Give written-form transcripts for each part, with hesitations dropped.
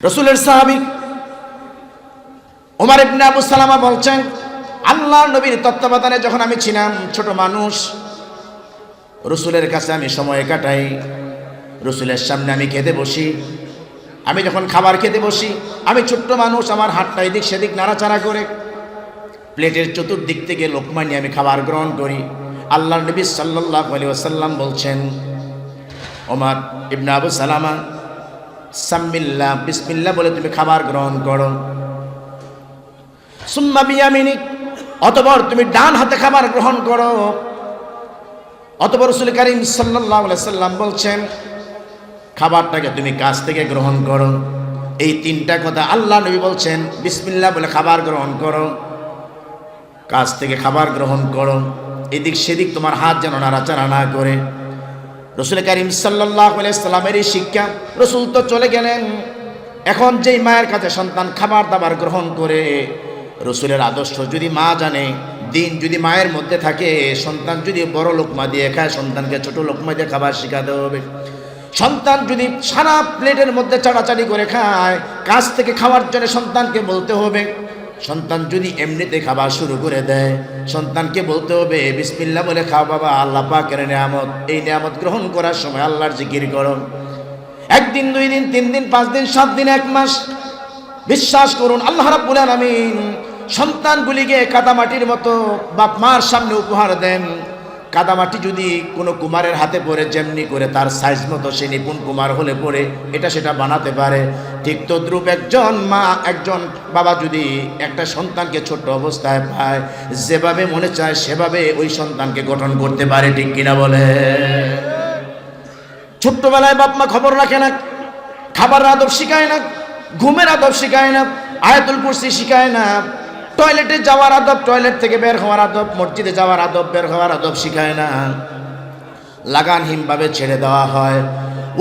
রসুলের সাহাবী ওমর ইবনে আবু সালামা বলছেন, আল্লাহর নবীর তত্ত্বাবধানে যখন আমি ছিলাম ছোট মানুষ, রসুলের কাছে আমি সময় কাটাই, রসুলের সামনে আমি খেতে বসি। আমি যখন খাবার খেতে বসি, আমি ছোট্ট মানুষ, আমার হাতটা এদিক সেদিক নাড়াচাড়া করে প্লেটের চতুর্দিক থেকে লোকমা নিয়ে আমি খাবার গ্রহণ করি। আল্লাহর নবী সাল্লাল্লাহু আলাইহি ওয়াসাল্লাম বলছেন, ওমর ইবনে আবু সালামা, সাম্মিল্লাহ, বিসমিল্লাহ বলে তুমি খাবার গ্রহণ করো। সুম্মা বিয়ামিনিক, অতঃপর তুমি ডান হাতে খাবার গ্রহণ করো। অতঃপর রাসূল কারীম সাল্লাল্লাহু আলাইহি ওয়াসাল্লাম বলছেন, খাবারটাকে তুমি কাছ থেকে গ্রহণ করো। এই তিনটা কথা আল্লাহ নবী বলছেন, বিসমিল্লাহ বলে খাবার গ্রহণ করো, কাছ থেকে খাবার গ্রহণ করো, এদিক সেদিক তোমার হাত যেন নাড়াচাড়া না করে। রাসূল কারীম সাল্লাল্লাহু আলাইহি ওয়াসাল্লামের এই শিক্ষা, রাসূল তো চলে গেলেন, এখন যেই মায়ের কাছে সন্তান খাবার দাবার গ্রহণ করে, রাসূলের আদর্শ যদি মা জানে, দিন যদি মায়ের মধ্যে থাকে, সন্তান যদি বড় লোকমা দিয়ে খায়, সন্তানকে ছোট লোকমা দিয়ে খাবার শেখাতে হবে। সন্তান যদি সারা প্লেটের মধ্যে চাড়াচাড়ি করে খায়, কাছ থেকে খাওয়ার জন্য সন্তানকে বলতে হবে। সন্তান যদি এমনিতে খাবার শুরু করে দেয়, সন্তানকে বলতে হবে, বিসমিল্লাহ বলে খাও বাবা, আল্লাহ পাকের নিয়ামত, এই নিয়ামত গ্রহণ করার সময় আল্লাহর জিকির করো। একদিন, 2 দিন, 3 দিন, 5 দিন, 7 দিন, 1 মাস, বিশ্বাস করুন আল্লাহ রাব্বুল আলামিন সন্তানগুলিকে কাদামাটির মতো বাপ মার সামনে উপহার দেন। কাদামাটি যদি কোনো কুমারের হাতে পড়ে, যেমনি করে তার সাইজ মতো সে নিপুণ কুমার হলে পড়ে এটা সেটা বানাতে পারে, ঠিক তদ্রূপ একজন মা, একজন বাবা যদি একটা সন্তানকে ছোট্ট অবস্থায় পায়, যেভাবে মনে চায় সেভাবে ওই সন্তানকে গঠন করতে পারে, ঠিক কিনা বলে? ছোট্টবেলায় বাপ মা খবর রাখে না, খাবারের আদব শিখায় না, ঘুমের আদব শিখায় না, আয়াতুল কুরসি শিখায় না, টয়লেটে যাওয়ার আদব, টয়লেট থেকে বের হওয়ার আদব, মসজিদে যাওয়ার আদব, বের হওয়ার আদব শিখায় না, লাগানহীনভাবে ছেড়ে দেওয়া হয়।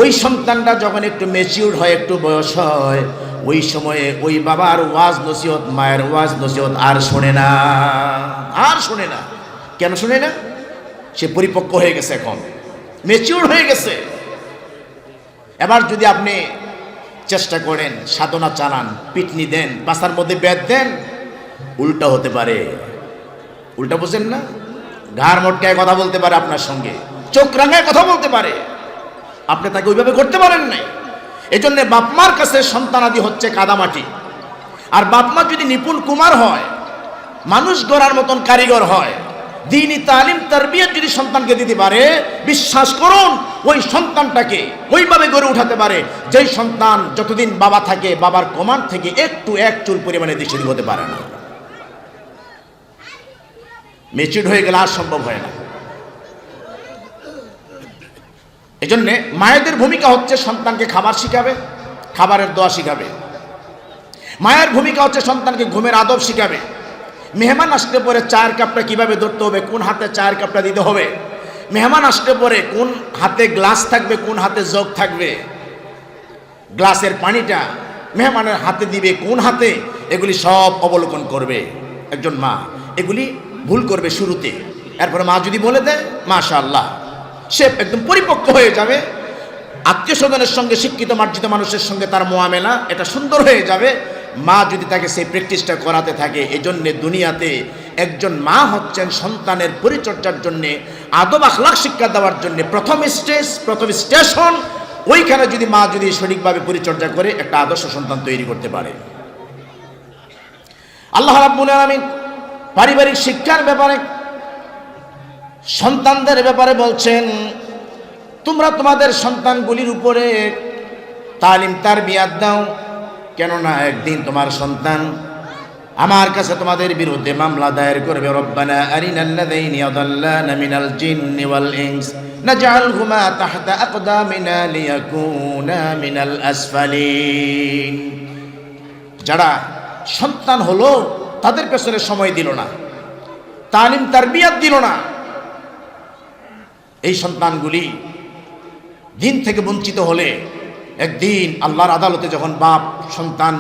ওই সন্তানটা যখন একটু ম্যাচিউর হয়, একটু বয়স হয়, ওই সময়ে ওই বাবার ওয়াজ নসিহত, মায়ের ওয়াজ নসিহত আর শোনে না, আর শোনে না। কেন শোনে না? সে পরিপক্ক হয়ে গেছে, এখন ম্যাচিউর হয়ে গেছে। এবার যদি আপনি চেষ্টা করেন, সাধনা চালান, পিটনি দেন, পাছার মধ্যে বেদ দেন, উল্টা হতে পারে। উল্টা বুঝেন না? ঘাড় মটকায় কথা বলতে পারে আপনার সঙ্গে, চোখ রাঙায় কথা বলতে পারে, আপনি তাকে ওইভাবে করতে পারেন নাই। এই জন্য বাপমার কাছে সন্তানাদি হচ্ছে কাদামাটি। আর বাপমা যদি নিপুণ কুমার হয়, মানুষ গড়ার মতন কারিগর হয়, দ্বীনি তালিম তারবিয়ত যদি সন্তানকে দিতে পারে, বিশ্বাস করুন ওই সন্তানটাকে ওইভাবে গড়ে উঠাতে পারে যেই সন্তান যতদিন বাবা থাকে, বাবার কমান্ড থেকে একটু এক চুল পরিমাণে দিক সেদিক হতে পারে না। ম্যাচিউর হয়ে গেলে আর সম্ভব হয় না। এই জন্যে মায়েদের ভূমিকা হচ্ছে সন্তানকে খাবার শিখাবে, খাবারের দোয়া শিখাবে। মায়ের ভূমিকা হচ্ছে সন্তানকে ঘুমের আদব শিখাবে। মেহমান আসতে পরে চায়ের কাপটা কিভাবে ধরতে হবে, কোন হাতে চায়ের কাপটা দিতে হবে, মেহমান আসতে পরে কোন হাতে গ্লাস থাকবে, কোন হাতে জগ থাকবে, গ্লাসের পানিটা মেহমানের হাতে দিবে কোন হাতে, এগুলি সব অবলোকন করবে একজন মা। এগুলি ভুল করবে শুরুতে, এরপরে মা যদি বলে দেয়, মাশাআল্লাহ, সে একদম পরিপক্ক হয়ে যাবে। আত্মীয় স্বজনের সঙ্গে, শিক্ষিত মার্জিত মানুষের সঙ্গে তার মোয়ামেলা এটা সুন্দর হয়ে যাবে, মা যদি তাকে সেই প্র্যাকটিসটা করাতে থাকে। এই জন্যে দুনিয়াতে একজন মা হচ্ছেন সন্তানের পরিচর্যার জন্যে, আদব আখলাক শিক্ষা দেওয়ার জন্যে প্রথম স্টেজ, প্রথম স্টেশন। ওইখানে যদি মা যদি সঠিকভাবে পরিচর্যা করে, একটা আদর্শ সন্তান তৈরি করতে পারে। আল্লাহ রাব্বুল আলামিন পারিবারিক শিক্ষার ব্যাপারে, সন্তানদের ব্যাপারে বলছেন, তোমরা তোমাদের সন্তানগুলির উপরে তালিম তারবিয়াত দাও, কেননা একদিন তোমার সন্তান আমার কাছে তোমাদের বিরুদ্ধে মামলা দায়ের করবে। রব্বানা আরিনাল্লাযীনা আযাল্লানা মিনাল জিন্নি ওয়াল ইনস নাজআলহুমা তাহতা আকদামিনা লিয়াকুনা মিনাল আসফালিন। যারা সন্তান হলো, তাদের পেছনে সময় দিল না, তালিম তারবিয়াত দিল না, এই সন্তানগুলি দিন থেকে বঞ্চিত হলে একদিন আল্লাহর আদালতে যখন বাপ সন্তান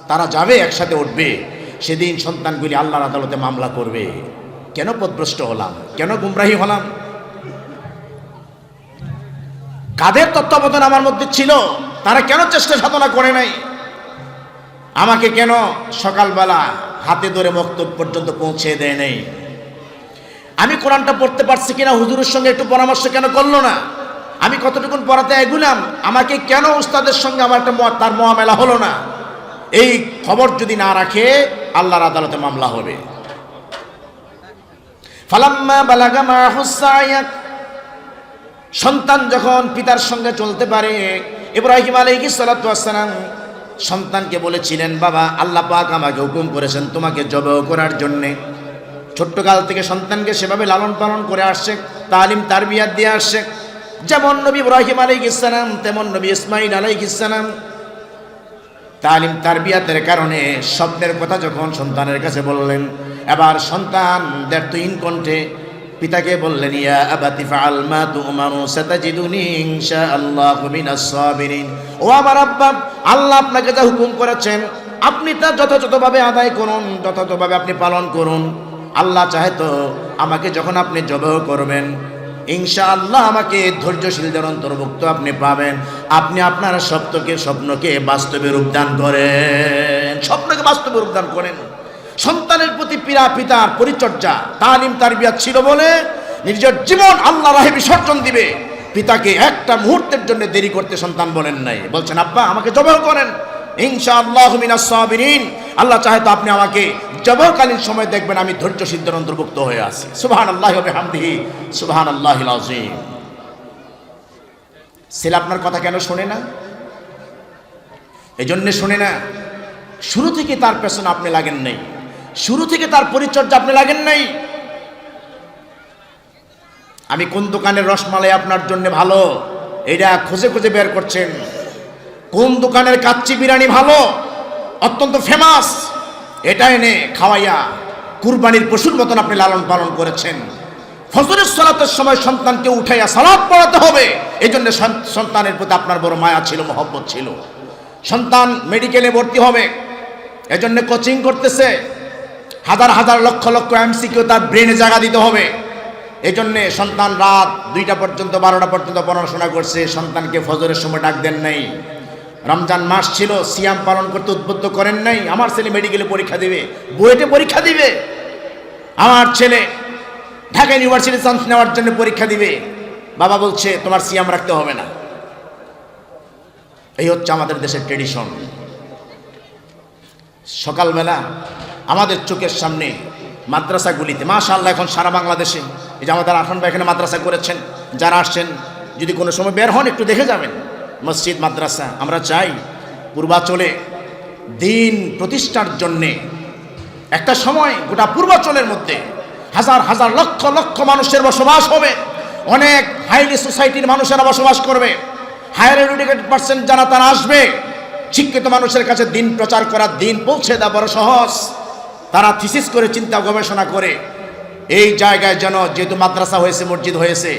তারা যাবে, একসাথে উঠবে, সেদিন সন্তানগুলি আল্লাহর আদালতে মামলা করবে, কেন পথভ্রষ্ট হলাম, কেন গুমরাহী হলাম, কাদের তত্ত্বাবধান আমার মধ্যে ছিল, তারা কেন চেষ্টা সাধনা করে নাই। আমাকে কেন সকালবেলা হাতে ধরে মক্তব পর্যন্ত পৌঁছে দেয় নেই? আমি কোরআনটা পড়তে পারছি কিনা হুজুরের সঙ্গে একটু পরামর্শ কেন করলো না? আমি কতটুকুন পড়াতে এগুলাম, আমাকে কেন উস্তাদের সঙ্গে আমার একটা তার মোয়ামেলা হলো না? এই খবর যদি না রাখে আল্লাহর আদালতে মামলা হবে। ফালাম্মা বালাগা মাহুস সায়া, সন্তান যখন পিতার সঙ্গে চলতে পারে, ইব্রাহিম আলাইহিস সালাতু ওয়াস সালাম সন্তানকে বলেছিলেন, বাবা আল্লাহ পাক আমাকে হুকুম করেছেন তোমাকে জবাহ করার জন্যে। ছোট্টকাল থেকে সন্তানকে সেভাবে লালন পালন করে আসছে, তালিম তারবিয়াত দিয়ে আসছে। যেমন নবী ইব্রাহিম আলাইহিস সালাম তেমন নবী ইসমাঈল আলাইহিস সালাম তালিম তারবিয়াতের কারণে স্বপ্নের কথা যখন সন্তানের কাছে বললেন, এবার সন্তান দ্ব্যর্থহীন কণ্ঠে পিতাকে বললেন, ইয়া আবাতি ফাআল মা তু'মারু সাতাজিদুনি ইনশাআল্লাহু মিনাস সাবিরিন। ও আমার আব্বা, আল্লাহ আপনাকে যা হুকুম করেছেন আপনি তা যথাযথভাবে আদায় করুন, যথাযথভাবে আপনি পালন করুন। আল্লাহ চাহে তো আমাকে যখন আপনি জবাহ করবেন ইনশাআল্লাহ আমাকে ধৈর্যশীলদের অন্তর্ভুক্ত আপনি পাবেন। আপনি আপনার স্বপ্নকে বাস্তবে রূপদান করেন, স্বপ্নকে বাস্তবে রূপদান করেন। সন্তানের প্রতি পিতার পরিচর্যা তালিম তারবিয়াত ছিল বলে নিজের জীবন আল্লাহ রাহে বিসর্জন দিবে, পিতাকে একটা মুহূর্তের জন্য দেরি করতে সন্তান বলেন নাই। বলছেন, আব্বা আমাকে জবাহ করেন, ইনশাআল্লাহু মিনাস সাবিরিন। আল্লাহ চাহে তো আপনি আমাকে জবাহকালীন সময় দেখবেন আমি ধৈর্যশীলদের অন্তর্ভুক্ত হয়ে আছি। সুবহানাল্লাহি ওয়া বিহামদিহি সুবহানাল্লাহিল আযীম। ছেলে আপনার কথা কেন শোনে না? এজন্য শোনে না, শুরু থেকে তার পেছনে আপনি লাগেন নাই, শুরু থেকে তার পরিচর্যা আপনি লাগেন নাই। আমি কোন দোকানের রসমালাই আপনার জন্য ভালো এটা খুঁজে খুঁজে বের করছেন, কোন দোকানের কাচ্চি বিরিয়ানি ভালো অত্যন্ত ফেমাস এটা এনে খাওয়াইয়া কুরবানির পশুর মতন আপনি লালন পালন করেছেন। ফজরের সালাতের সময় সন্তানকে উঠাইয়া সালাত পড়াতে হবে, এই জন্য সন্তানের প্রতি আপনার বড় মায়া ছিল, মহব্বত ছিল। সন্তান মেডিকেলে ভর্তি হবে এজন্য কোচিং করতেছে, হাজার হাজার লক্ষ লক্ষ এমসিকিউ তার ব্রেনে জায়গা দিতে হবে। এই জন্যে সন্তান রাত 2টা পর্যন্ত 12টা পর্যন্ত পড়াশোনা করছে। সন্তানকে ফজরের সময় ডাক দেন নাই। রমজান মাস ছিল, সিয়াম পালন করতে উদ্বুদ্ধ করেন নাই। আমার ছেলে মেডিকেলে পরীক্ষা দিবে, বুয়েটে পরীক্ষা দিবে, আমার ছেলে ঢাকা ইউনিভার্সিটি চান্স নেওয়ার জন্য পরীক্ষা দিবে, বাবা বলছে তোমার সিয়াম রাখতে হবে না। এই হচ্ছে আমাদের দেশের ট্রেডিশন। সকালবেলা আমাদের চোখের সামনে মাদ্রাসাগুলিতে মাশাআল্লাহ এখন সারা বাংলাদেশে, এই যে আমাদের আরফান ভাই এখানে মাদ্রাসা করেছেন, যারা আসছেন যদি কোনো সময় বের হন একটু দেখে যাবেন মসজিদ মাদ্রাসা। আমরা চাই পূর্বাঞ্চলে দিন প্রতিষ্ঠার জন্যে একটা সময় গোটা পূর্বাঞ্চলের মধ্যে হাজার হাজার লক্ষ লক্ষ মানুষের বসবাস হবে, অনেক হাইলি সোসাইটির মানুষেরা বসবাস করবে, হায়ার এডুকেটেড পার্সন যারা তারা আসবে। শিক্ষিত মানুষের কাছে দিন প্রচার করা, দিন পৌঁছে দেওয়া বড় সহজ। তারা থিসিস করে চিন্তা গবেষণা করে এই জায়গায় যেন, যেহেতু মাদ্রাসা হয়েছে মসজিদ হয়েছে,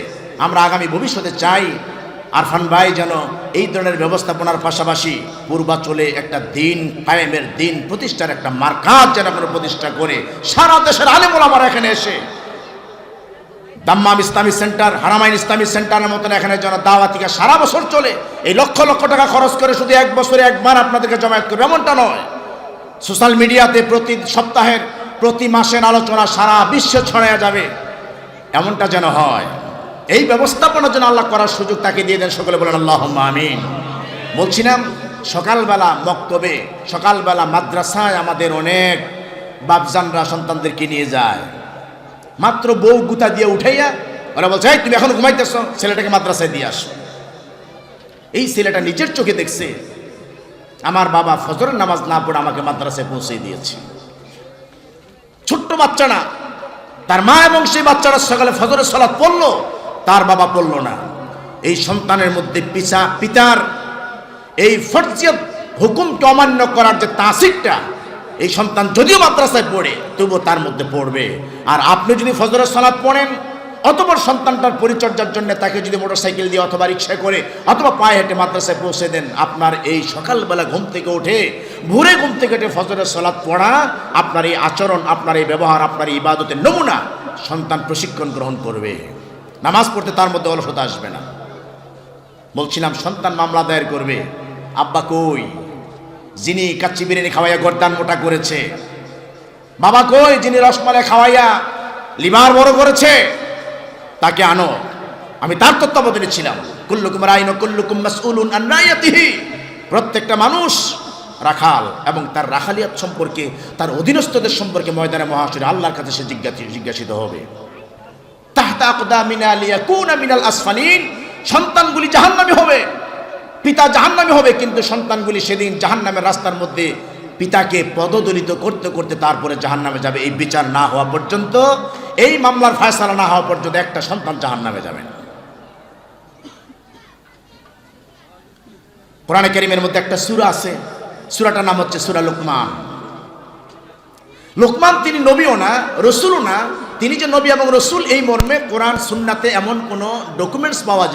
আমরা আগামী ভবিষ্যতে চাই আরফান ভাই যেন এই ধরনের ব্যবস্থাপনার পাশাপাশি পূর্বাঞ্চলে একটা দিন কায়েমের, দিন প্রতিষ্ঠার একটা মার্কাজ যেন আমরা প্রতিষ্ঠা করে সারা দেশের আলেম ওলামারা এখানে এসে দাম্মাম ইসলামী সেন্টার, হারামাইন ইসলামী সেন্টারের মতন এখানে যেন দাওয়াতিকা সারা বছর চলে। এই লক্ষ লক্ষ টাকা খরচ করে শুধু এক বছরে একবার আপনাদেরকে জমায়েত করবে এমনটা নয়। সোশ্যাল মিডিয়াতে প্রতি সপ্তাহের, প্রতি মাসের আলোচনা সারা বিশ্বে ছড়ায়া যাবে, এমনটা যেন হয়। এই ব্যবস্থাপনার জন্য আল্লাহ করার সুযোগ তাকে দিয়ে দেন। সকলে বলেন আল্লাহুম্মা আমিন। বলছিলাম সকালবেলা মক্তবে, সকালবেলা মাদ্রাসায় আমাদের অনেক বাপজানরা সন্তানদেরকে নিয়ে যায়, মাত্র বউ গুতা দিয়ে উঠাইয়া ওরা বলছে, এই তুমি এখন ঘুমাইতেছ, ছেলেটাকে মাদ্রাসায় দিয়ে আসো। এই ছেলেটা নিজের চোখে দেখছে আমার বাবা ফজরের নামাজ না পড়ে আমাকে মাদ্রাসায় পৌঁছে দিয়েছে। ছোট্ট বাচ্চা না, তার মা এবং সেই বাচ্চারা সকালে ফজরের সালাত পড়লো, তার বাবা পড়লো না। এই সন্তানের মধ্যে পিতার এই ফরজিয়ত হুকুমকে অমান্য করার যে তাসিকটা, এই সন্তান যদিও মাদ্রাসায় পড়ে তবুও তার মধ্যে পড়বে। আর আপনি যদি ফজরের সালাত পড়েন অতঃপর সন্তানটার পরিচর্যার জন্য তাকে যদি মোটরসাইকেল দিয়ে অথবা রিক্সায় করে অথবা পায়ে হেঁটে মাদ্রাসায় পৌঁছে দেন, আপনার এই সকালবেলা ঘুম থেকে উঠে, ভোরে ঘুম থেকে উঠে ফজরের সালাত পড়া, আপনার এই আচরণ, আপনার এই ব্যবহার, আপনার এই ইবাদতের নমুনা সন্তান প্রশিক্ষণ গ্রহণ করবে। নামাজ পড়তে তার মধ্যে অলসতা আসবে না। বলছিলাম সন্তান মামলা দায়ের করবে, আব্বা কই, যিনি কাচ্চি বিরিয়ানি খাওয়াইয়া গর্দান মোটা করেছে? বাবা কই যিনি রসমালাই খাওয়াইয়া লিভার বড় করেছে? তাকে আনো। আমি তার তত্ত্বাবধানে ছিলাম। কুল্লুকুম রাইন কুল্লুকুম মাসউলুন আন রাইয়াতিহি। প্রত্যেকটা মানুষ রাখাল এবং তার রাখালিয়াত সম্পর্কে, তার অধীনস্থদের সম্পর্কে ময়দানে মহাশরে আল্লাহর কাছে সে জিজ্ঞাসিত হবে। তাহতা আকদামিনা লিয়াকুনা মিনাল আসফালিন। সন্তানগুলি জাহান্নামী হবে, পিতা জাহান্নামী হবে, কিন্তু সন্তানগুলি সেদিন জাহান্নামের রাস্তার মধ্যে পিতাকে পদদলিত করতে করতে তারপরে জাহান্নামে যাবে। এই বিচার না হওয়া পর্যন্ত, এই মামলার ফয়সালা না হওয়া পর্যন্ত একটা সন্তান জাহান্নামে যাবে না। কোরআনে কারীমের মধ্যে একটা সূরা আছে, সূরাটার নাম হচ্ছে সূরা লোকমান। লোকমান তিনি নবীও না, রসুলও না। তিনি যে নবী এবং রসুল এই মর্মে কোরআন সুন্নাতে এমন কোনো ডকুমেন্টস পাওয়া যায়